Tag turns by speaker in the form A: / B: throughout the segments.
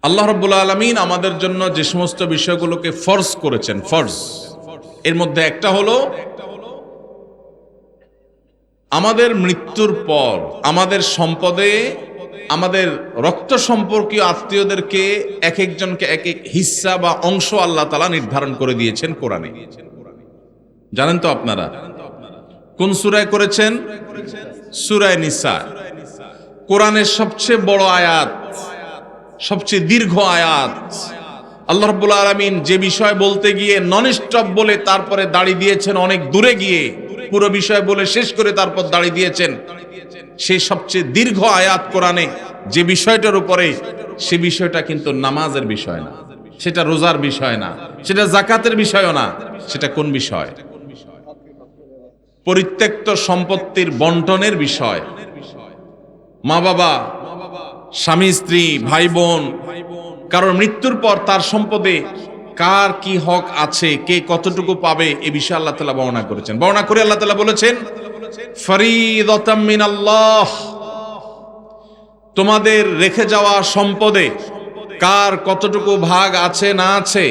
A: আল্লাহ রাব্বুল আলামিন আমাদের জন্য যে সমস্ত বিষয়গুলোকে ফরজ করেছেন, ফরজ এর মধ্যে একটা হলো আমাদের মৃত্যুর পর আমাদের সম্পদে আমাদের রক্ত সম্পর্কীয় আত্মীয়দেরকে এক একজনকে এক এক হিস্সা বা অংশ আল্লাহ তাআলা নির্ধারণ করে দিয়েছেন কোরআনে। জানেন তো আপনারা কোন সূরায় করেছেন? সূরা নিসা, কোরআনের সবচেয়ে বড় আয়াত, সবচেয়ে দীর্ঘ আয়াত। আল্লাহ রাব্বুল আলামিন যে বিষয় বলতে গিয়ে নন স্টপ বলে তারপরে দাঁড়িয়ে দিয়েছেন অনেক দূরে গিয়ে, পুরো বিষয় বলে শেষ করে তারপর দাঁড়িয়ে দিয়েছেন সেই সবচেয়ে দীর্ঘ আয়াত কোরআনে যে বিষয়টার উপরে, সে বিষয়টা কিন্তু নামাজের বিষয় না, সেটা রোজার বিষয় না, সেটা যাকাতের বিষয়ও না। সেটা কোন বিষয়? পরিত্যক্ত সম্পত্তির বন্টনের বিষয়। মা বাবা, স্বামী স্ত্রী, ভাই বোন, কারণ মৃত্যুর পর তার সম্পদে কার কি হক আছে, কে কতটুকু পাবে, এ বিষয়ে আল্লাহ তাআলা বর্ণনা করেছেন। বর্ণনা করে আল্লাহ তাআলা বলেছেন, ফরিদাতাম মিনাল্লাহ, তোমাদের রেখে যাওয়া সম্পদে কার কতটুকু ভাগ আছে না আছে,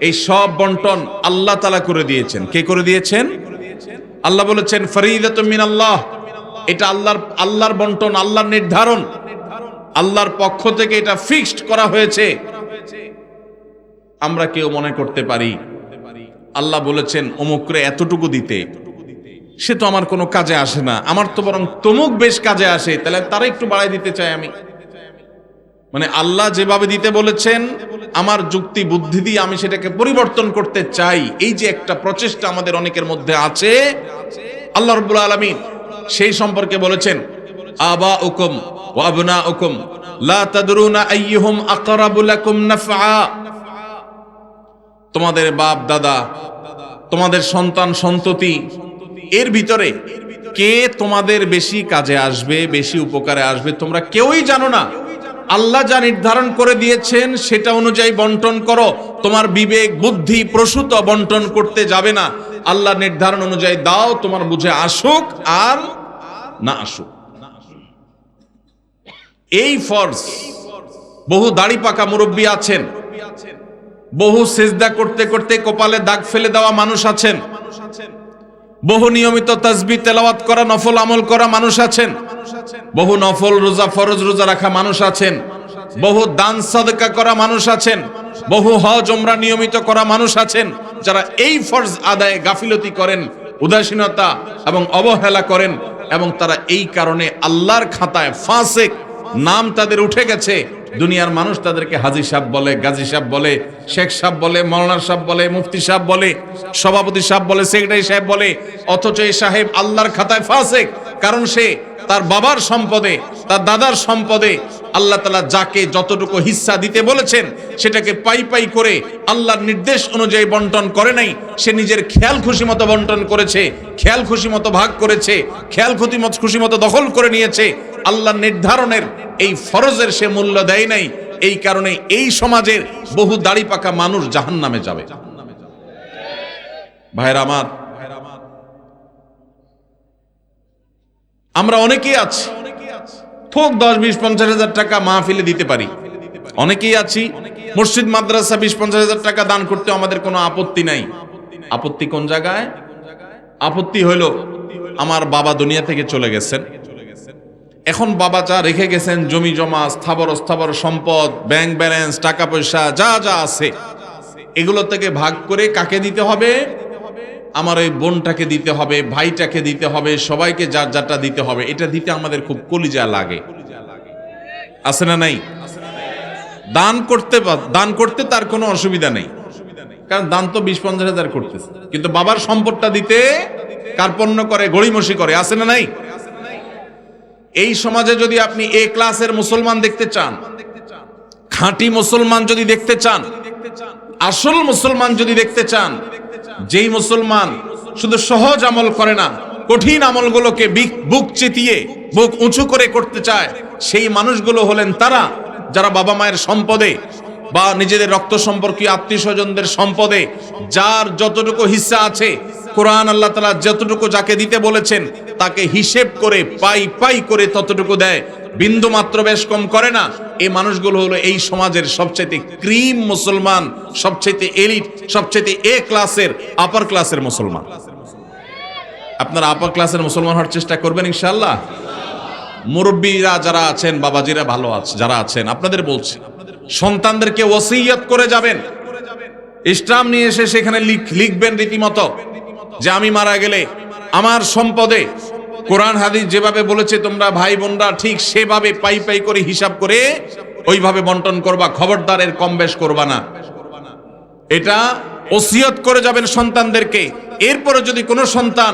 A: এই সব বন্টন আল্লাহ তাআলা করে দিয়েছেন। কে করে দিয়েছেন? আল্লাহ বলেছেন ফরিদাতুম মিনাল্লাহ, এটা আল্লাহর বন্টন, আল্লাহর নির্ধারণ, আল্লাহর পক্ষ থেকে এটা ফিক্সড করা হয়েছে। আমরা কেউ মনে করতে পারি আল্লাহ বলেছেন অমুকরে এতটুকু দিতে, সে তো আমার কোনো কাজে আসে না, আমার তো বরং তমুক বেশ কাজে আসে, তাহলে তারা একটু বাড়াই দিতে চাই আমি। মানে আল্লাহ যেভাবে দিতে বলেছেন আমার যুক্তি বুদ্ধি দিয়ে আমি সেটাকে পরিবর্তন করতে চাই, এই যে একটা প্রচেষ্টা আমাদের অনেকের মধ্যে আছে, আল্লাহ রাব্বুল আলামিন সেই সম্পর্কে বলেছেন আবাউকুম ওয়া আবনাউকুম লা তাদরুনা আইয়ুহুম আকরাবু লাকুম নাফআ, তোমাদের বাপ দাদা, তোমাদের সন্তান সন্ততি, এর ভিতরে কে তোমাদের বেশি কাজে আসবে, বেশি উপকারে আসবে, তোমরা কেউই জানো না। আল্লাহ যা নির্ধারণ করে দিয়েছেন সেটা অনুযায়ী বন্টন করো। তোমার বিবেক বুদ্ধি প্রসূত বন্টন করতে যাবে না, আল্লাহ নির্ধারণ অনুযায়ী দাও, তোমার বুঝে আসুক আর না আসুক। এই ফরজ। বহু দাড়ি পাকা মুরব্বী আছেন, বহু সিজদা করতে করতে কপালে দাগ ফেলে দেওয়া মানুষ আছেন, বহু নিয়মিত তাসবিহ তেলাওয়াত করা নফল আমল করা মানুষ আছেন, বহু নফল রোজা ফরজ রোজা রাখা মানুষ আছেন, বহু দান সাদকা করা মানুষ আছেন, বহু হজ ওমরা নিয়মিত করা মানুষ আছেন, যারা এই ফরজ আদায়ে গাফিলতি করেন, উদাসীনতা এবং অবহেলা করেন, এবং তারা এই কারণে আল্লাহর খাতায় ফাসিক নাম তাদের উঠে গেছে। দুনিয়ার মানুষ তাদেরকে হাজী সাহেব বলে, গাজী সাহেব বলে, শেখ সাহেব বলে, মাওলানা সাহেব বলে, মুফতি সাহেব বলে, সভাপতি সাহেব বলে, সেক্রেটারি সাহেব বলে, অথচ এই সাহেব আল্লাহর খাতায় ফাসিক। কারণ সে তার বাবার সম্পদে, তার দাদার সম্পদে আল্লাহ তাআলা যাকে যতটুকু হিস্সা দিতে বলেছেন সেটাকে পাই পাই করে আল্লাহর নির্দেশ অনুযায়ী বন্টন করে নাই। সে নিজের খেয়াল খুশি মতো বন্টন করেছে, খেয়াল খুশি মতো ভাগ করেছে, খেয়াল খুশি মতো দখল করে নিয়েছে। আল্লাহর নির্ধারণের এই ফরজের সে মূল্য দেয় নাই। এই কারণে এই সমাজের বহু দাড়ি পাকা মানুষ জাহান্নামে যাবে। ভাইরা আমার, আমরা অনেকেই আছি থোক 10-20-50 হাজার টাকা মাহফিলে দিতে পারি, অনেকেই আছি মসজিদ মাদ্রাসা 20-50 হাজার টাকা দান করতে আমাদের কোনো আপত্তি নাই। আপত্তি কোন জায়গায়? আপত্তি হলো আমার বাবা দুনিয়া থেকে চলে গেছেন, এখন বাবা যা রেখে গেছেন জমি জমা স্থাবর অস্থাবর সম্পদ, ব্যাংক ব্যালেন্স, টাকা পয়সা যা যা আছে, এগুলো থেকে ভাগ করে কাকে দিতে হবে? আমার ওই বোনটাকে দিতে হবে, ভাইটাকে দিতে হবে, সবাইকে যার যারটা দিতে হবে। এটা দিতে আমাদের খুব কলিজা লাগে, আছে না নাই? দান করতে তার কোনো অসুবিধা নেই, কারণ দান তো 20-50 হাজার করতেছে, কিন্তু বাবার সম্পদটা দিতে কার্পণ্য করে, গড়িমসি করে, আছে না নাই? এই সমাজে যদি আপনি এ ক্লাসের মুসলমান দেখতে চান, খাঁটি মুসলমান যদি দেখতে চান, আসল মুসলমান যদি দেখতে চান, যেই মুসলমান শুধু সহজ আমল করে না, কঠিন আমলগুলোকে বুক চিতিয়ে বুক উঁচু করে করতে চায়, সেই মানুষগুলো হলেন তারা যারা বাবা মায়ের সম্পদে বা নিজেদের রক্ত সম্পর্কীয় আত্মীয় স্বজনদের সম্পদে যার যতটুকু হিস্সা আছে, কোরআন আল্লাহ তাআলা যতটুকু যাকে দিতে বলেছেন তাকে হিসেব করে পাই পাই করে ততটুকু দেয়। বিন্দু মাত্র বেশ কম করে না, এই মানুষগুলো হলো এই সমাজের সবচেয়ে ক্রিম মুসলমান, সবচেয়ে এলিট, সবচেয়ে এ ক্লাসের, আপার ক্লাসের মুসলমান। আপনারা আপার ক্লাসের মুসলমান হওয়ার চেষ্টা করবেন ইনশাআল্লাহ। মুরব্বীরা যারা আছেন, বাবাজিরা ভালো আছে যারা আছেন, আপনাদের বলছি সন্তানদেরকে ওসিয়ত করে যাবেন, ইসলাম নিয়ে এসে সেখানে লিখবেন রীতিমতো যে আমি মারা গেলে আমার সম্পদে কোরআন হাদিস যেভাবে বলেছে তোমরা ভাই বোনরা ঠিক সেভাবে পাই পাই করে হিসাব করে ওইভাবে বন্টন করবা, খবরদার এর কম বেশ করবা না। এটা ওসিয়ত করে যাবেন সন্তানদেরকে। এরপরে যদি কোনো সন্তান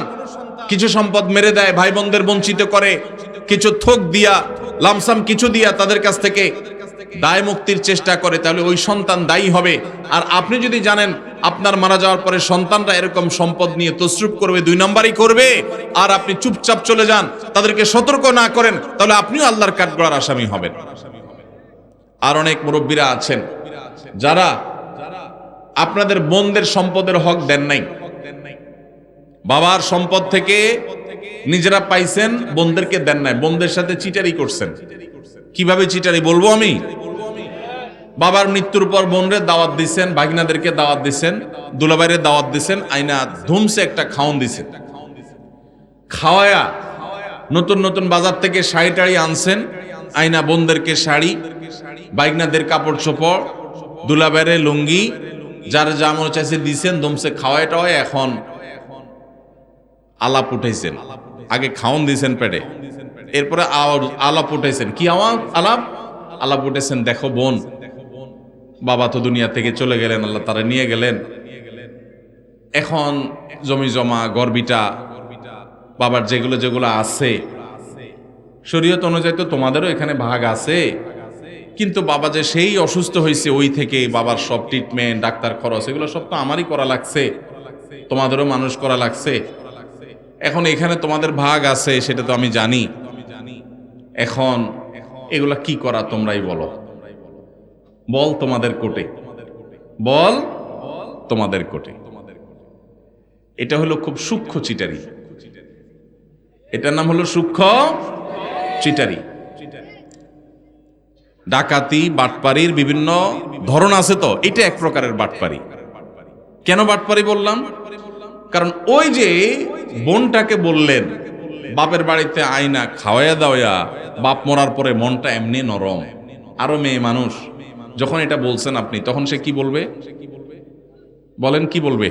A: কিছু সম্পদ মেরে দেয়, ভাই বোনদের বঞ্চিত করে, কিছু থোক দিয়া লামসাম কিছু দিয়া তাদের কাছ থেকে দায় মুক্তির চেষ্টা করে, তাহলে ওই সন্তান দায়ী হবে। আর আপনি যদি জানেন আপনার মারা যাওয়ার পরে সন্তানরা এরকম সম্পদ নিয়ে তসরুপ করবে, 2 নম্বরই করবে, আর আপনি চুপচাপ চলে যান, তাদেরকে সতর্ক না করেন, তাহলে আপনিও আল্লাহর কাঠগড়ার আসামি হবেন। আর অনেক মুরব্বীরা আছেন যারা আপনাদের বোনদের সম্পদের হক দেন নাই, বাবার সম্পদ থেকে নিজেরা পাইছেন, বোনদেরকে দেন নাই, বোনদের সাথে চিটারি করছেন। কিভাবে চিটারি বলবো আমি? বাবার মৃত্যুর পর বোনরে দাওয়াত দিচ্ছেন, ভাগিনাদেরকে দাওয়াত দিচ্ছেন, দুলাভাইরে দাওয়াত দিচ্ছেন, আইনা ধুমসে একটা খাওন দিচ্ছেন, খাওয়ায়া নতুন নতুন বাজার থেকে শাড়ি টাড়ি আনছেন, আইনা বোনদেরকে শাড়ি, ভাগিনাদের কাপড় চোপড়, দুলাভাইরে লুঙ্গি, যার যা মনে চাইছে দিচ্ছেন, ধুমসে খাওয়ায় টাওয়ায় এখন আলাপ উঠাইছেন। আগে খাওন দিয়েছেন পেটে, এরপরে আলাপ উঠাইছেন। কি আলাপ উঠেছেন, দেখো বোন, বাবা তো দুনিয়া থেকে চলে গেলেন, আল্লাহ তারা নিয়ে গেলেন, এখন জমি জমা গর্বিটা বাবার যেগুলো যেগুলো আছে শরীয়ত অনুযায়ী তো তোমাদেরও এখানে ভাগ আছে, কিন্তু বাবা যে সেই অসুস্থ হয়েছে ওই থেকে বাবার সব ট্রিটমেন্ট, ডাক্তার খরচ, এগুলো সব তো আমারই করা লাগছে, তোমাদেরও মানুষ করা লাগছে, এখন এখানে তোমাদের ভাগ আছে সেটা তো আমি জানি, এখন এগুলা কি করা তোমরাই বলো, বল তোমাদের কোটে, বল তোমাদের কোটে। এটা হলো খুব সূক্ষ্ম চিটারি, এটার নাম হলো সূক্ষ্ম চিটারি। ডাকাতি বাটপারির বিভিন্ন ধরন আছে, তো এটা এক প্রকারের বাটপারি। কেন বাটপারি বললাম? কারণ ওই যে বোনটাকে বললেন বাপের বাড়িতে আইনা খাওয়াইয়া দাওয়া, বাপ মরার পরে মনটা এমনি নরম, আরো মেয়ে মানুষ, যখন এটা বলছেন আপনি, তখন সে কি বলবে বলেন? কি বলবে?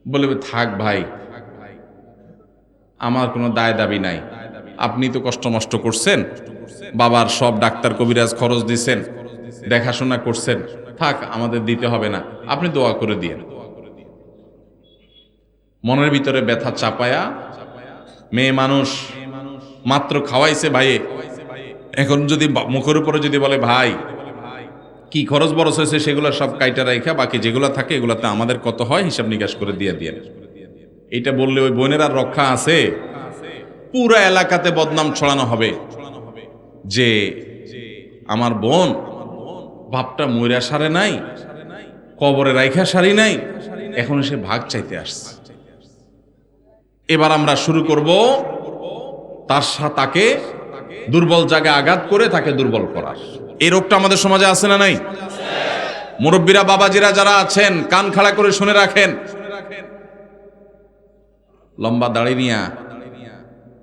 A: বলবে থাক ভাই, আমার কোনো দায় দাবি নাই, আপনি তো কষ্ট মষ্ট করছেন, বাবার সব ডাক্তার কবিরাজ খরচ দিচ্ছেন, দেখাশোনা করছেন, থাক আমাদের দিতে হবে না, আপনি দোয়া করে দিয়েন। মনের ভিতরে ব্যথা চাপায়া মেয়ে মানুষ মাত্র খাওয়াইছে ভাইয়ে, এখন যদি মুখের উপরে যদি বলে ভাই কি খরচ বরচ হয়েছে সেগুলো সব কাইটা রাইখা বাকি যেগুলো থাকে এগুলাতে আমাদের কত হয় হিসাব নিকাশ করে দিয়ে দিয়ে, এইটা বললে ওই বোনের আর রক্ষা আছে? পুরো এলাকাতে বদনাম ছড়ানো হবে যে আমার বোন বাপটা মইরা সারে নাই, কবরে রাইখা সারি নাই, এখন সে ভাগ চাইতে আসছে। এবার আমরা শুরু করব তাকে দুর্বল জায়গায় আঘাত করে তাকে দুর্বল করার। এই রোগটা আমাদের সমাজে আছে না নাই? মুরব্বীরা বাবাজিরা যারা আছেন কান খাড়া করে শুনে রাখেন, লম্বা দাড়ি নিয়া,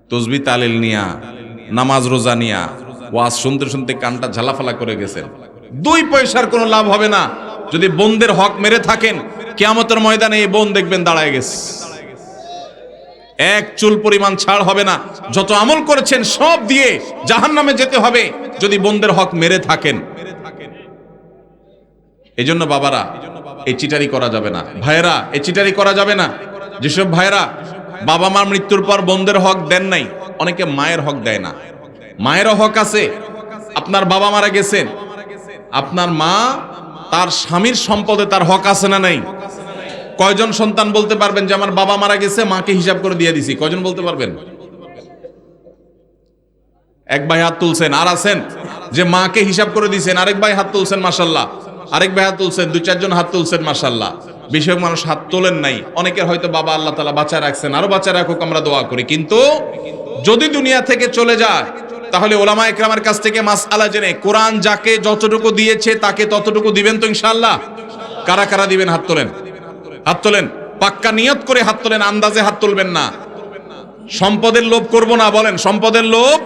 A: তসবিহ তালিল নিয়া, নামাজ রোজা নিয়া ওয়াজ শুনতে শুনতে কানটা ঝালাফালা করে গেছেন, 2 পয়সার কোনো লাভ হবে না। যদি বোনদের হক মেরে থাকেন, কিয়ামতের ময়দানে এই বোন দেখবেন দাঁড়ায় গেছে, এক চুল পরিমাণ ছাড় হবে না। যত আমল করেছেন সব দিয়ে জাহান্নামে যেতে হবে যদি বোনদের হক মেরে থাকেন। এই জন্য বাবারা এই চিটারি করা যাবে না, ভাইয়েরা এই চিটারি করা যাবে না। যেসব ভাইয়েরা বাবা মার মৃত্যুর পর বোনদের হক দেন নাই, অনেকে মায়ের হক দেয় না। মায়েরও হক আছে। আপনার বাবা মারা গেছেন, আপনার মা তার স্বামীর সম্পদে তার হক আছে না নাই? কয়জন সন্তান বলতে পারবেন যে আমার বাবা মারা গেছে, মাকে হিসাব করে দিয়ে দিছি? কয়জন বলতে পারবেন? এক ভাই হাত তুলছেন। আর আছেন যে মাকে হিসাব করে দিয়েছেন, আরেক ভাই হাত তুলছেন মাশাআল্লাহ, আরেক ভাই হাত তুলছেন, 2-4 জন হাত তুলছেন মাশাআল্লাহ। বেশিরভাগ মানুষ হাত তোলেন নাই। অনেকের হয়তো বাবা আল্লাহ তাআলা বাঁচায় রাখছেন, আরো বাঁচায় রাখুক আমরা দোয়া করি। কিন্তু যদি দুনিয়া থেকে চলে যায় তাহলে ওলামা একরামের কাছ থেকে মাসআলা জেনে কোরআন যাকে যতটুকু দিয়েছে তাকে ততটুকু দিবেন তো ইনশাআল্লাহ? কারা কারা দিবেন হাত তোলেন, হাত তোলেন, পাক্কা নিয়ত করে হাত তোলেন, আন্দাজে হাত তুলবেন না। সম্পদের লোভ করব না, বলেন সম্পদের লোভ।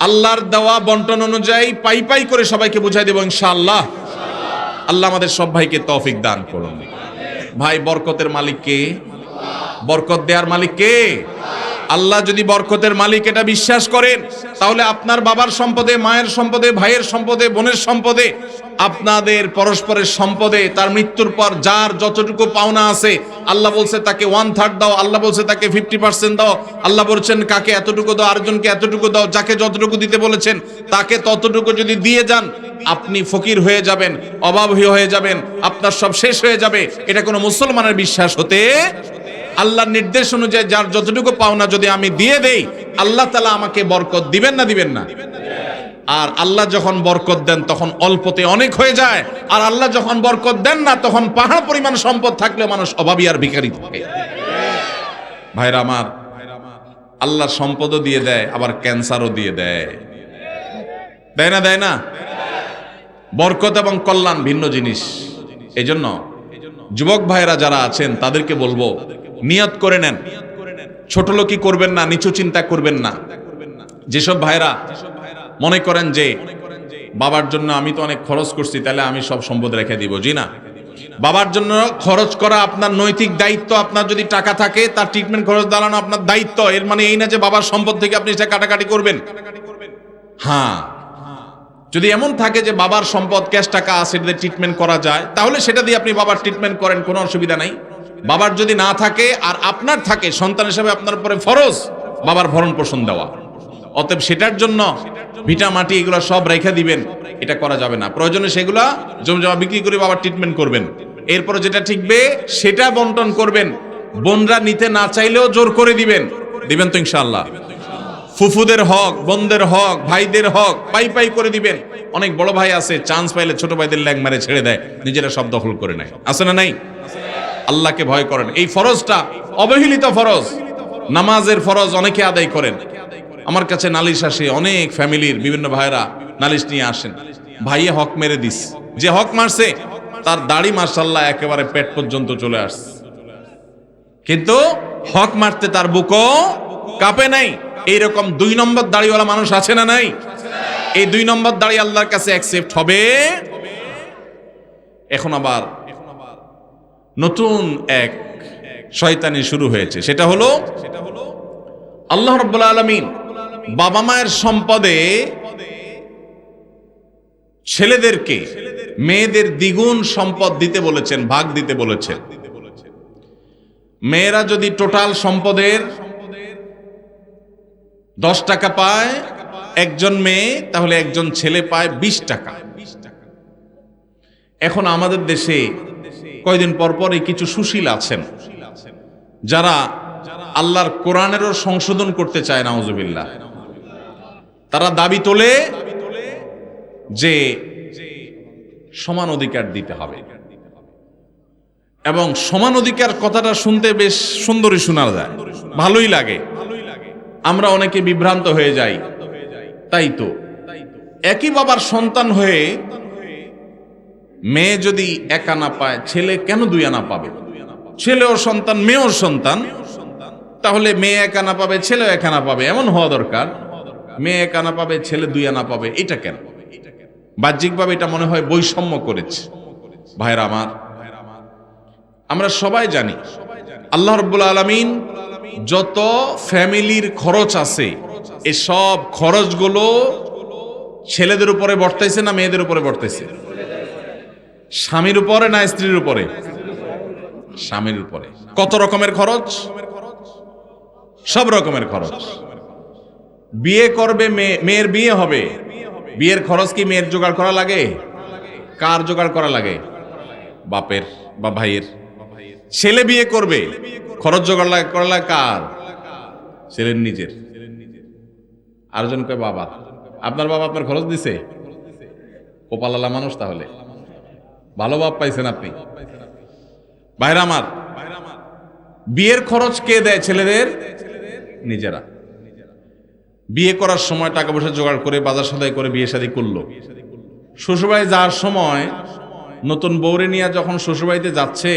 A: আল্লাহর দেওয়া বন্টন অনুযায়ী পাই পাই করে সবাইকে বুঝাই দেব ইনশাআল্লাহ। আল্লাহ আমাদের সব ভাইকে তৌফিক দান করুন। ভাই, বরকতের মালিক কে? বরকত দেওয়ার মালিক কে? আল্লাহ। যদি বরকতের মালিক এটা বিশ্বাস করেন, তাহলে আপনার বাবার সম্পদে, মায়ের সম্পদে, ভাইয়ের সম্পদে, বোনের সম্পদে, আপনাদের পরস্পরের সম্পদে তার মৃত্যুর পর যার যতটুকু পাওনা আছে, আল্লাহ বলছে তাকে 1/3 দাও, আল্লাহ বলছে তাকে 50% দাও, আল্লাহ বলছেন কাকে এতটুকু দাও, আরেকজনকে এতটুকু দাও, যাকে যতটুকু দিতে বলেছেন তাকে ততটুকু যদি দিয়ে যান, আপনি ফকির হয়ে যাবেন, অভাবী হয়ে যাবেন, আপনার সব শেষ হয়ে যাবে। এটা কোনো মুসলমানের বিশ্বাস হতে, আল্লাহর নির্দেশ অনুযায়ী যার যতটুকু পাওনা যদি আমি দিয়ে দেই, আল্লাহ তাআলা আমাকে বরকত দিবেন না দিবেন না? আর আল্লাহ যখন বরকত দেন তখন অল্পতে অনেক হয়ে যায়, আর আল্লাহ যখন বরকত দেন না তখন পাহাড় পরিমাণ সম্পদ থাকলেও মানুষ অভাবী আর ভিখারি থাকে। ভাইরা আমার, আল্লাহ সম্পদও দিয়ে দেয়, আবার ক্যান্সারও দিয়ে দেয়, দেয় না? দেয় না? বরকত এবং কল্যাণ ভিন্ন জিনিস। এজন্য যুবক ভাইরা যারা আছেন তাদেরকে বলবো, নিয়ত করে নেন, ছোট লোকই করবেন না, নিচু চিন্তা করবেন না। যেসব ভাইরা মনে করেন যে বাবার জন্য আমি তো অনেক খরচ করছি, তাহলে আমি সব সম্পদ রেখে দিব, জি না। বাবার জন্য খরচ করা আপনার নৈতিক দায়িত্ব। আপনার যদি টাকা থাকে তার ট্রিটমেন্ট খরচ দাঁড়ানো আপনার দায়িত্ব। এর মানে এই না যে বাবার সম্পদ থেকে আপনি সেটা কাটাকাটি করবেন। হ্যাঁ, যদি এমন থাকে যে বাবার সম্পদ, ক্যাশ টাকা আছে, সেটা দিয়ে ট্রিটমেন্ট করা যায়, তাহলে সেটা দিয়ে আপনি বাবার ট্রিটমেন্ট করেন, কোনো অসুবিধা নাই। বাবার যদি না থাকে আর আপনার থাকে, সন্তান হিসেবে আপনার উপরে ফরজ বাবার ভরণ পোষণ দেওয়া। অতএব সেটার জন্য ভিটা মাটি এগুলো সব রেখে দিবেন, এটা করা যাবে না। প্রয়োজনে সেগুলা জমজমা বিক্রি করে বাবার ট্রিটমেন্ট করবেন। এরপরে যেটা ঠিকবে সেটা বন্টন করবেন। বোনরা নিতে না চাইলেও জোর করে দিবেন, দিবেন তো ইনশাআল্লাহ? ফুফুদের হক, বোনদের হক, ভাইদের হক পাই পাই করে দিবেন। অনেক বড় ভাই আছে, চান্স পাইলে ছোট ভাইদের ল্যাং মারে ছেড়ে দেয়, নিজেরা সব দখল করে নেয়, আছে না নাই? আল্লাহকে ভয় করেন। এই ফরজটা অবহেলিত ফরজ, নামাজের ফরজ অনেকে আদায় করেন। আমার কাছে নালিশ আসে, অনেক ফ্যামিলির বিভিন্ন ভাইরা নালিশ নিয়ে আসেন, ভাইয়ে হক মেরে দিস। যে হক মারছে তার দাড়ি মাশাআল্লাহ একেবারে পেট পর্যন্ত চলে আসছে, কিন্তু হক মারতে তার বুকও কাঁপে নাই। এইরকম 2 নম্বর দাড়িওয়ালা মানুষ আছে না নাই? এই 2 নম্বর দাড়ি আল্লাহর কাছে অ্যাকসেপ্ট হবে। এখন আবার নতুন এক শয়তানি শুরু হয়েছে, সেটা হলো আল্লাহ রাব্বুল আলামিন বাবা মায়ের সম্পদে ছেলেদেরকে মেয়েদের দ্বিগুণ সম্পদ দিতে বলেছেন, ভাগ দিতে বলেছেন। মেয়েরা যদি টোটাল সম্পদের 10 টাকা পায় একজন মেয়ে, তাহলে একজন ছেলে পায় 20 টাকা। এখন আমাদের দেশে কয়দিন পর পরই কিছু সুশীল আছেন যারা আল্লাহর কোরআনেরও সংশোধন করতে চায়, নাউজুবিল্লাহ। তারা দাবি তোলে যে সমান অধিকার দিতে হবে, এবং সমান অধিকার কথাটা শুনতে বেশ সুন্দরই শোনা যায়, ভালোই লাগে। আমরা অনেকে বিভ্রান্ত হয়ে যাই। তাই তো একই বাবার সন্তান হয়ে মেয়ে যদি 1 আনা পায়, ছেলে কেন 2 আনা পাবে? ছেলেও সন্তান, মেয়েও সন্তান, তাহলে মেয়ে 1 আনা পাবে, ছেলেও 1 আনা পাবে, এমন হওয়া দরকার। মেয়ে 1 আনা পাবে, ছেলে 2 আনা পাবে, এটা কেন? বাহ্যিকভাবে এটা মনে হয় বৈষম্য করেছে। ভাইরা আমার, আমরা সবাই জানি আল্লাহ রাব্বুল আলামিন যত ফ্যামিলির খরচ আছে, এই সব খরচগুলো ছেলেদের উপরে বর্তাইছে না মেয়েদের উপরে বর্তাইছে? স্বামীর উপরে না স্ত্রীর উপরে? স্বামীর উপরে। কত রকমের খরচ? সব রকমের খরচ। বিয়ে করবে মেয়ের বিয়ে হবে, বিয়ের খরচ কি মেয়ের জোগাড় করা লাগে? কার জোগাড় করা লাগে? বাপের বা ভাইয়ের। ছেলে বিয়ে করবে, খরচ জোগাড় করা লাগে কার? ছেলের নিজের। আরেকজন কয় বাবা। আপনার বাবা আপনার খরচ দিছে? কপালালা মানুষ, তাহলে ভালো বাপ পাইছেন আপনি। ভাইরা আমার, বিয়ের খরচ কে দেয়? ছেলেদের নিজেরা। বিয়ে করার সময় টাকা পয়সা জোগাড় করে বাজার সদাই করে বিয়ে শাদী করলো। শ্বশুরবাড়ি যাওয়ার সময় নতুন বউরে নিয়ে যখন শ্বশুরবাড়িতে যাচ্ছে,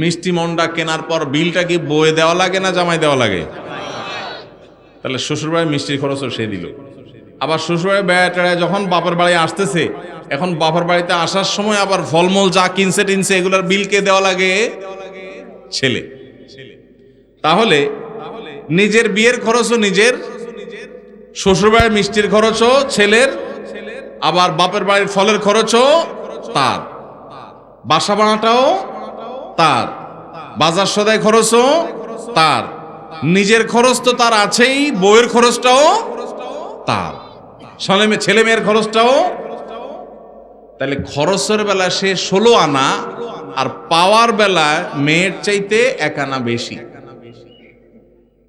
A: মিষ্টি মন্ডা কেনার পর বিলটা কি বয়ে দেওয়া লাগে না জামাই দেওয়া লাগে? তাহলে শ্বশুরবাড়ি মিষ্টির খরচও সে দিল। আবার শ্বশুরবাড়ি বেড়ায় যখন বাপের বাড়ি আসতেছে, এখন বাপের বাড়িতে আসার সময় আবার ফলমূল যা কিনছে টিনছে এগুলোর বিল কে দেওয়া লাগে? ছেলে। তাহলে নিজের বিয়ের খরচও নিজের, শ্বশুরবাড়ির মিষ্টির খরচও ছেলের, আবার বাপের বাড়ির ফলের খরচও তার, বাসা বানাটাও তার, বাজার সদাই খরচও তার, নিজের খরচ তো তার আছেই, বউয়ের খরচটাও তার, ছেলে মেয়ের খরচটাও। তাহলে খরচের বেলা সে 16 আনা, আর পাওয়ার বেলায় মেয়ের চাইতে 1 আনা বেশি।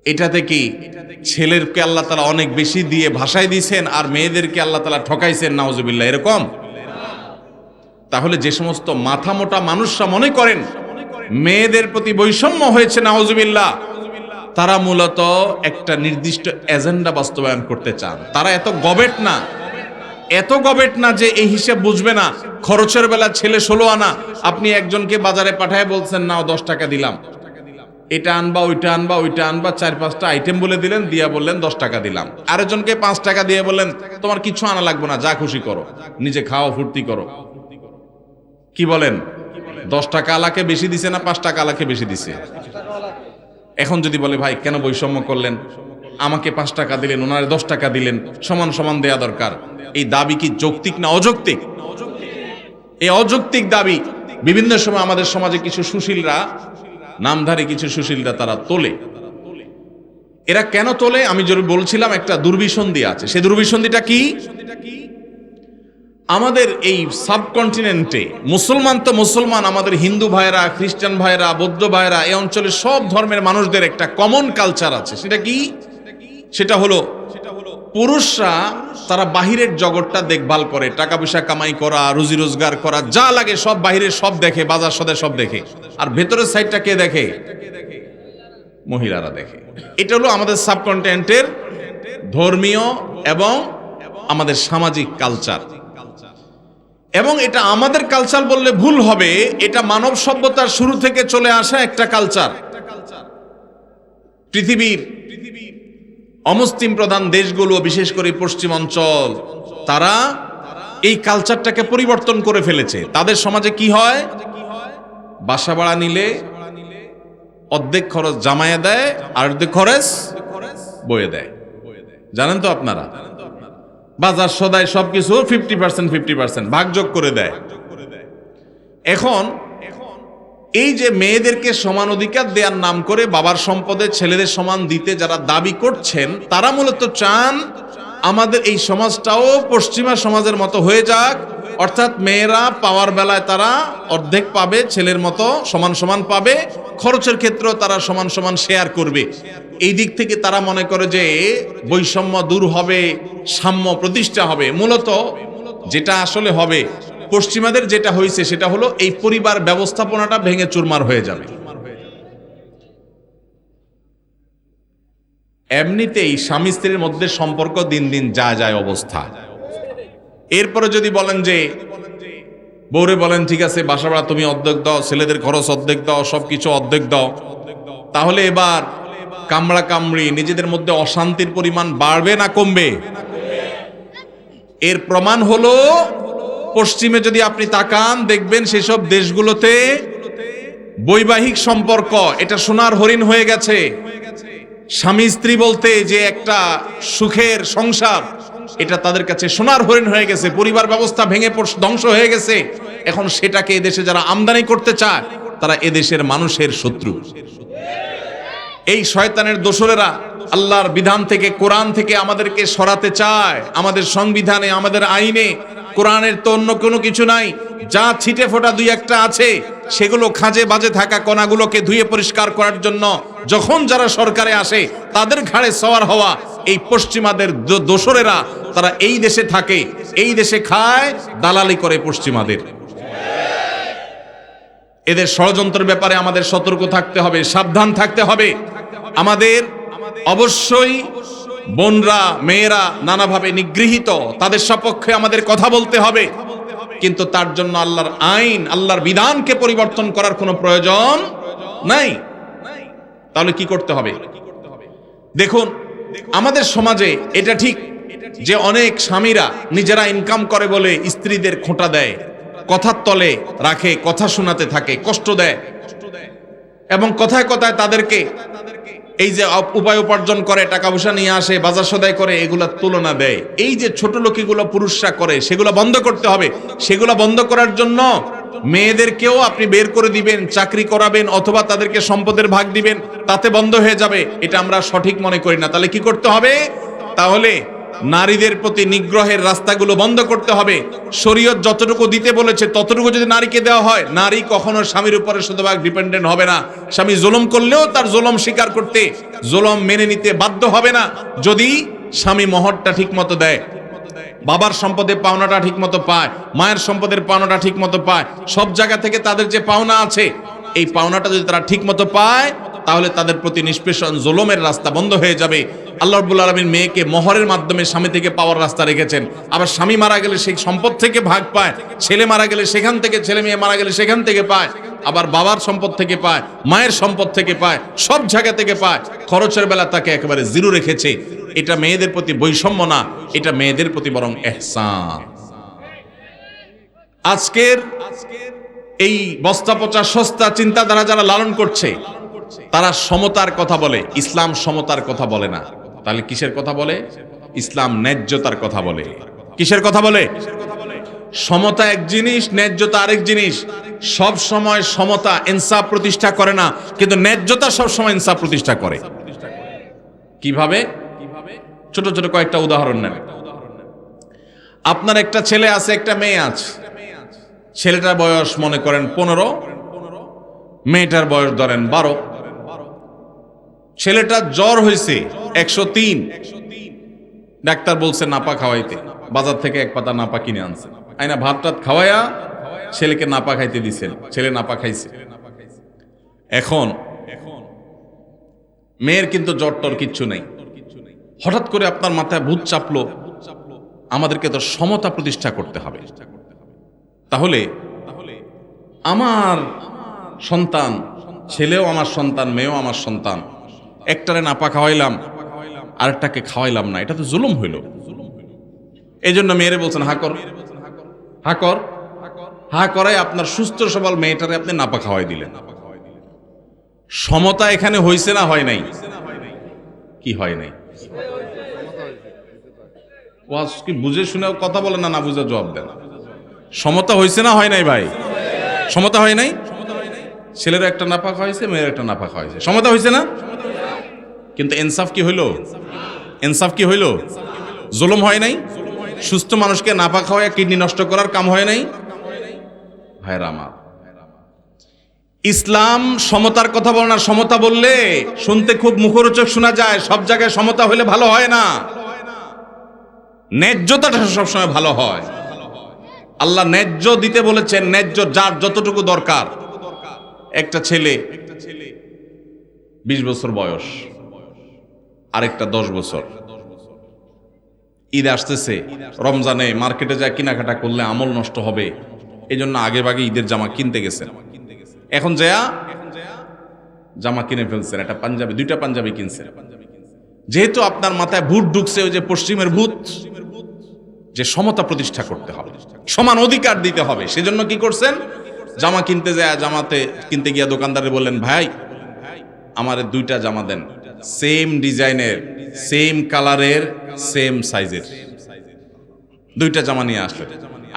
A: এটাতে কি ছেলেরকে আল্লাহ তাআলা অনেক বেশি দিয়ে ভাষায় দিয়েছেন, আর মেয়েদেরকে আল্লাহ তাআলা ঠকাইছেন? নাউজুবিল্লাহ, এরকম? তাহলে যে সমস্ত মাথা মোটা মানুষরা মনে করেন মেয়েদের প্রতি বৈষম্য হয়েছে, নাউজুবিল্লাহ, তারা মূলত একটা নির্দিষ্ট এজেন্ডা বাস্তবায়ন করতে চান। তারা এত গবেট না যে এই হিসাব বুঝবে না। খরচের বেলা ছেলে 16 আনা, আপনি একজনকে বাজারে পাঠায় বলছেন নাও 10 টাকা দিলাম, এটা আনবা ওইটা আনবা ওইটা আনবা, 4-5টা আইটেম বলে দিলেন, দিয়া বললেন 10 টাকা দিলাম। আরেকজনকে 5 টাকা দিয়ে বললেন তোমার কিছু আনা লাগবে না, যা খুশি করো, নিজে খাও, ফুর্তি করো। কি বলেন? 10 টাকা আলাকে বেশি দিছে না 5 টাকা আলাকে বেশি দিছে? এখন যদি বলে ভাই কেন বৈষম্য করলেন, আমাকে 5 টাকা দিলেন, ওনারে 10 টাকা দিলেন, সমান সমান দেয়া দরকার, এই দাবি কি যৌক্তিক না অযৌক্তিক? এই অযৌক্তিক দাবি বিভিন্ন সময় আমাদের সমাজে কিছু সুশীলরা, নামধারী কিছু সুশীলরা তারা তোলে। এরা কেন তোলে? আমি যদি বলছিলাম একটা দুর্বিসন্ধি আছে। সেই দুর্বিসন্ধিটা কি? আমাদের এই সাবকন্টিনেন্টে মুসলমান তো মুসলমান, আমাদের হিন্দু ভাইরা, খ্রিস্টান ভাইরা, বৌদ্ধ ভাইরা, এই অঞ্চলের সব ধর্মের মানুষদের একটা কমন কালচার আছে। সেটা কি? সেটা হলো পুরুষরা তারা বাহিরের জগৎটা দেখভাল করে, টাকা পয়সা কামাই করা, রুজি রোজগার করা, যা লাগে সব বাহিরের সব দেখে, বাজার সদাই সব দেখে। আর ভেতরের সাইডটা কে দেখে? মহিলারা দেখে। এটা হলো আমাদের সাবকন্টিনেন্টের ধর্মীয় এবং আমাদের সামাজিক কালচার। এবং এটা আমাদের কালচার বললে ভুল হবে, এটা মানব সভ্যতার শুরু থেকে চলে আসা একটা কালচার। পৃথিবীর অমুসলিম প্রধান দেশগুলো, বিশেষ করে পশ্চিমাঞ্চল, তারা এই কালচারটাকে পরিবর্তন করে ফেলেছে। তাদের সমাজে কি হয়? বাসা ভাড়া নিলে অর্ধেক খরচ জামাইয়া দেয়, আর অর্ধেক খরচ বয়ে দেয়। জানেন তো আপনারা? বাজার সদাই সবকিছু 50% ভাগযোগ করে দেয়। এখন এই যে মেয়েদেরকে সমান অধিকার দেওয়ার নাম করে বাবার সম্পদে ছেলেদের সমান দিতে যারা দাবি করছেন, তারা মূলত চান আমাদের এই সমাজটাও পশ্চিমা সমাজের মতো হয়ে যাক, অর্থাৎ মেয়েরা পাওয়ার বেলায় তারা অর্ধেক পাবে, ছেলের মতো সমান সমান পাবে, খরচের ক্ষেত্রেও তারা সমান সমান শেয়ার করবে। এই দিক থেকে তারা মনে করে যে বৈষম্য দূর হবে, সাম্য প্রতিষ্ঠা হবে। মূলত যেটা আসলে হবে, পশ্চিমাদের যেটা হয়েছে সেটা হলো এই পরিবার ব্যবস্থাপনাটা ভেঙে চুরমার হয়ে যাবে। এমনিতেই স্বামী স্ত্রীর মধ্যে সম্পর্ক দিন দিন যায় অবস্থা। এরপরে যদি বলেন যে বউরে বলেন ঠিক আছে বাসা ভাড়া তুমি অর্ধেক দাও, ছেলেদের খরচ অর্ধেক দাও, সবকিছু অর্ধেক দাও, তাহলে এবার কামড়া কামড়ি নিজেদের মধ্যে অশান্তির পরিমাণ বাড়বে না কমবে? এর প্রমাণ হলো পশ্চিমে যদি আপনি তাকান দেখবেন সেসব দেশগুলোতে বৈবাহিক সম্পর্ক এটা সোনার হরিণ হয়ে গেছে। স্বামী স্ত্রী বলতে যে একটা সুখের সংসার, এটা তাদের কাছে সোনার হরিণ হয়ে গেছে। পরিবার ব্যবস্থা ভেঙে ধ্বংস হয়ে গেছে। এখন সেটাকে এদেশে যারা আমদানি করতে চায় তারা এদেশের মানুষের শত্রু। এই শয়তানের দোসরেরা আল্লাহর বিধান থেকে, কোরআন থেকে আমাদেরকে সরাতে চায়। আমাদের সংবিধানে, আমাদের আইনে কোরআনের তো অন্য কোনো কিছু নাই। যা ছিটে ফোটা দুই একটা আছে, সেগুলো খাঁজে বাজে থাকা কণাগুলোকে ধুয়ে পরিষ্কার করার জন্য যখন যারা সরকারে আসে তাদের ঘাড়ে সওয়ার হওয়া এই পশ্চিমাদের দোসরেরা, তারা এই দেশে থাকে, এই দেশে খায়, দালালি করে পশ্চিমাদের। এদের ষড়যন্ত্রের ব্যাপারে আমাদের সতর্ক থাকতে হবে, সাবধান থাকতে হবে। আমাদের অবশ্যই বোনরা মেয়েরা নানাভাবে নিগৃহীত, তাদের সপক্ষে আমাদের কথা বলতে হবে, কিন্তু তার জন্য আল্লাহর আইন, আল্লাহর বিধানকে পরিবর্তন করার কোনো প্রয়োজন নাই। তাহলে কি করতে হবে? দেখুন, আমাদের সমাজে এটা ঠিক যে অনেক স্বামীরা নিজেরা ইনকাম করে বলে স্ত্রীদের খোঁটা দেয়, কথার তলে রাখে, কথা শোনাতে থাকে, কষ্ট দেয়, এবং কথায় কথায় তাদেরকে এই যে উপায় উপার্জন করে, টাকা পয়সা নিয়ে আসে, বাজার সদাই করে, এগুলা তুলনা দেয়। এই যে ছোট লোকিগুলো পুরুষরা করে, সেগুলো বন্ধ করতে হবে। সেগুলো বন্ধ করার জন্য মেয়েদেরকেও আপনি বের করে দিবেন, চাকরি করাবেন, অথবা তাদেরকে সম্পদের ভাগ দিবেন, তাতে বন্ধ হয়ে যাবে। এটা আমরা সঠিক মনে করি না। তাহলে কি করতে হবে? তাহলে নারীদের প্রতি নিগ্রহের রাস্তাগুলো বন্ধ করতে হবে। শরীয়ত যতটুকু দিতে বলেছে ততটুকু যদি নারীকে দেওয়া হয়, নারী কখনো স্বামীর উপরে শতভাগ ডিপেন্ডেন্ট হবে না। স্বামী জুলুম করলেও তার জুলুম স্বীকার করতে, জুলুম মেনে নিতে বাধ্য হবে না, যদি স্বামী মহরটা ঠিক মতো দেয়, বাবার সম্পদের পাওনাটা ঠিক মতো পায়, মায়ের সম্পদের পাওনাটা ঠিক মতো পায়, সব জায়গা থেকে তাদের যে পাওনা আছে, এই পাওনাটা যদি তারা ঠিক মতো পায়, তাহলে তাদের প্রতি নিষ্পেষণ জুলুমের রাস্তা বন্ধ হয়ে যাবে। আল্লাহ রাব্বুল আলামিন মেয়েকে মোহরের মাধ্যমে স্বামী থেকে পাওয়ার রাস্তা রেখেছেন। আবার স্বামী মারা গেলে সেই সম্পদ থেকে ভাগ পায়, ছেলে মারা গেলে সেখান থেকে, ছেলে মেয়ে মারা গেলে সেখান থেকে পায়, আবার বাবার সম্পদ থেকে পায়, মায়ের সম্পদ থেকে পায়, সব জায়গা থেকে পায়। খরচের বেলা তাকে একেবারে জিরো রেখেছে। এটা মেয়েদের প্রতি বৈষম্য না, এটা মেয়েদের প্রতি বরং ইহসান। আজকের এই বস্তা পচা সস্তা চিন্তাধারা যারা লালন করছে, তারা সমতার কথা বলে, ইসলাম সমতার কথা বলে না। তাহলে কিসের কথা বলে? ইসলাম ন্যায্যতার কথা বলে। কিসের কথা বলে? সমতা এক জিনিস, ন্যায্যতা আরেক জিনিস। সব সময় সমতা ইনসাফ প্রতিষ্ঠা করে না, কিন্তু ন্যায্যতা সব সময় ইনসাফ প্রতিষ্ঠা করে। কিভাবে? ছোট ছোট কয়েকটা উদাহরণ নেন। আপনার একটা ছেলে আছে, একটা মেয়ে আছে। ছেলেটার বয়স মনে করেন 15, মেয়েটার বয়স ধরেন 12। ছেলেটার জ্বর হয়েছে 103, ডাক্তার বলছে নাপা খাওয়াইতে, বাজার থেকে এক পাতা নাপা কিনে আনছে, আইনা ভাত টাত খাওয়াইয়া ছেলেকে নাপা খাইতে দিছেন, ছেলে নাপা খাইছে। এখন মেয়ের কিন্তু জ্বর টর কিচ্ছু নেই। হঠাৎ করে আপনার মাথায় ভূত চাপলো, আমাদেরকে তো সমতা প্রতিষ্ঠা করতে হবে। তাহলে আমার সন্তান, ছেলেও আমার সন্তান, মেয়েও আমার সন্তান, একটারে নাপা খাওয়াইলাম, আরেকটাকে খাওয়াইলাম না, এটা তো জুলুম হইল। এই জন্য মেয়েরে বলছেন হা কর, হা কর, হা করাই আপনার সুস্থ সবল মেয়েটারে আপনি নাপা খাওয়াই দিলেন। সমতা এখানে হইছে না হয় নাই? কি হয় নাই? ওয়াজ কি বুঝে শুনে কথা বলেন না, না বুঝে জবাব দেন। সমতা হইছে না হয় নাই ভাই? সমতা হয় নাই? ছেলের একটা নাপা খাওয়াইছে, মেয়ের একটা নাপা খাওয়াইছে, সমতা হইছে না? কিন্তু ইনসাফ কি হইল? ইনসাফ কি হইল? জুলুম হয় নাই? সুস্থ মানুষকে নাপা খাওয়ায় কিডনি নষ্ট করার কাম হয় নাই? ভাইরা আমার, ইসলাম সমতার কথা বলে না। সমতা বললে শুনতে খুব মুখরোচক শোনা যায়, সব জায়গায় সমতা হইলে ভালো হয় না। ন্যায্যতাটা সবসময় ভালো হয়। আল্লাহ ন্যায্য দিতে বলেছেন, ন্যায্য যার যতটুকু দরকার। একটা ছেলে 20 বছর বয়স, আরেকটা 10 বছর। ঈদ আসতেছে, রমজানে মার্কেটে যায় কেনাকাটা করলে আমল নষ্ট হবে, এই জন্য আগে ভাগে ঈদের জামা কিনতে গেছেন। এখন যায়া জামা কিনে ফেলছেন, একটা পাঞ্জাবি, 2টা পাঞ্জাবি কিনছেন। যেহেতু আপনার মাথায় ভূত ঢুকছে, ওই যে পশ্চিমের ভূত, যে সমতা প্রতিষ্ঠা করতে হবে, সমান অধিকার দিতে হবে, সেজন্য কি করছেন? জামা কিনতে যায়, জামাতে কিনতে গিয়া দোকানদারে বললেন, ভাই আমারে 2টা জামা দেন, সেম ডিজাইনের, সেম কালারের, সেম সাইজের। 2টা জামা নিয়ে আসলেন।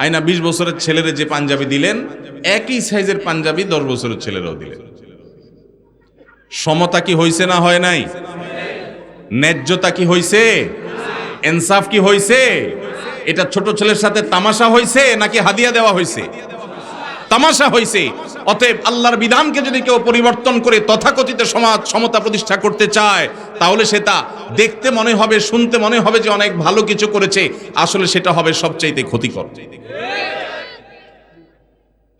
A: আইনা 20 বছরের ছেলেরে যে পাঞ্জাবি দিলেন, একই সাইজের পাঞ্জাবি 10 বছরের ছেলেরাও দিলেন। সমতা কি হইছে না হয় নাই? ন্যায্যতা কি হইছে? ইনসাফ কি হইছে? এটা ছোট ছেলের সাথে তামাশা হইছে নাকি হাদিয়া দেওয়া হইছে? তামাশা হইছে। অতএব আল্লাহর বিধানকে যদি কেউ পরিবর্তন করে তথাকথিত সমাজ সমতা প্রতিষ্ঠা করতে চায়, তাহলে সেটা দেখতে মনে হবে, শুনতে মনে হবে যে অনেক ভালো কিছু করেছে, আসলে সেটা হবে সবচাইতে ক্ষতিকর।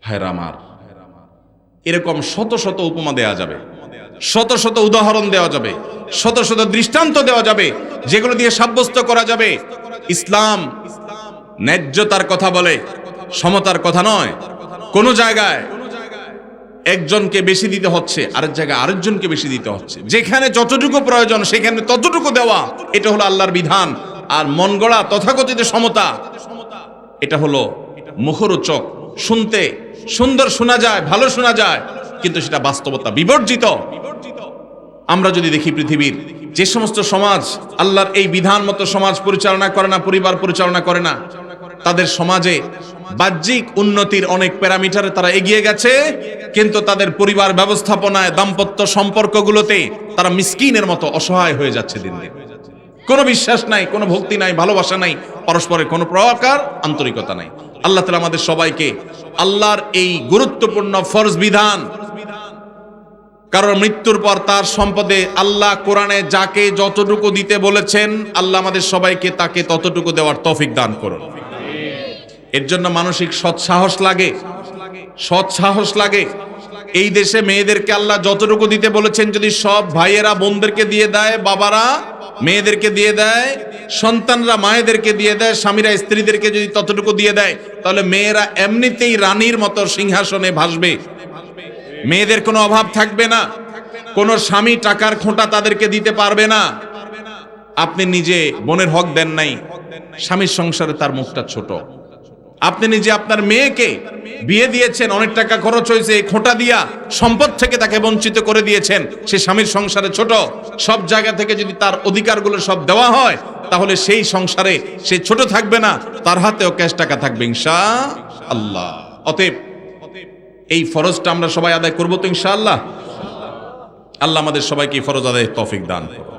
A: ভাইরা আমার, এরকম শত শত উপমা দেয়া যাবে। শত শত উদাহরণ দেওয়া যাবে, শত শত দৃষ্টান্ত দেওয়া যাবে, যেগুলো দিয়ে সাব্যস্ত করা যাবে ইসলাম ন্যায্যতার কথা বলে, সমতার কথা নয়। কোন জায়গায় একজনকে বেশি দিতে হচ্ছে, আরেক জায়গায় আরেকজনকে বেশি দিতে হচ্ছে। যেখানে যতটুকু প্রয়োজন সেখানে ততটুকু দেওয়া, এটা হলো আল্লাহর বিধান। আর মন গড়া তথাকথিত সমতা, এটা হলো মুখরোচক, শুনতে সুন্দর শোনা যায়, ভালো শোনা যায়, কিন্তু সেটা বাস্তবতা বিবর্জিত। আমরা যদি দেখি পৃথিবীর যে সমস্ত সমাজ আল্লাহর এই বিধান মতো সমাজ পরিচালনা করে না, পরিবার পরিচালনা করে না, তাদের সমাজে বাহ্যিক উন্নতির অনেক প্যারামিটারে তারা এগিয়ে গেছে, কিন্তু তাদের পরিবার ব্যবস্থাপনায়, দাম্পত্য সম্পর্কগুলোতে তারা মিসকিনের মতো অসহায় হয়ে যাচ্ছে দিন দিন। কোনো বিশ্বাস নাই, কোনো ভক্তি নাই, ভালোবাসা নাই, পরস্পরের কোনো প্রকার আন্তরিকতা নাই। আল্লাহ তাআলা আমাদের সবাইকে আল্লাহর এই গুরুত্বপূর্ণ ফরজ বিধান, কারণ মৃত্যুর পর তার সম্পদে আল্লাহ কোরআনে যাকে যতটুকু দিতে বলেছেন, আল্লাহ আমাদের সবাইকে তাকে ততটুকু দেওয়ার তৌফিক দান করুন। এর জন্য মানসিক সৎসাহস লাগে, সৎসাহস লাগে। এই দেশে মেয়েদেরকে আল্লাহ যতটুকু দিতে বলেছেন, যদি সব ভাইয়েরা বোনদেরকে দিয়ে দেয়, বাবারা মেয়েদেরকে দিয়ে দেয়, সন্তানরা মায়েদেরকে দিয়ে দেয়, স্বামীরা স্ত্রীদেরকে যদি ততটুকু দিয়ে দেয়, তাহলে মেয়েরা এমনিতেই রানীর মতো সিংহাসনে ভাসবে। মেয়েদের কোনো অভাব থাকবে না, কোনো স্বামী টাকার খোঁটা তাদেরকে দিতে পারবে না। আপনি নিজে বোনের হক দেন নাই, স্বামীর সংসারে তার মুখটা ছোট। আপনি নিজে আপনার মেয়েকে বিয়ে দিয়েছেন, অনেক টাকা খরচ হয়েছে, এই খোঁটা দিয়া সম্পদ থেকে তাকে বঞ্চিত করে দিয়েছেন, সে স্বামীর সংসারে ছোট। সব জায়গা থেকে যদি তার অধিকারগুলো সব দেওয়া হয়, তাহলে সেই সংসারে সে ছোট থাকবে না, তার হাতেও ক্যাশ টাকা থাকবে ইনশাআল্লাহ। অতএব এই ফরজটা আমরা সবাই আদায় করবো তো ইনশাআল্লাহ। আল্লাহ আমাদের সবাইকে ফরজ আদায়ের তৌফিক দান করুন।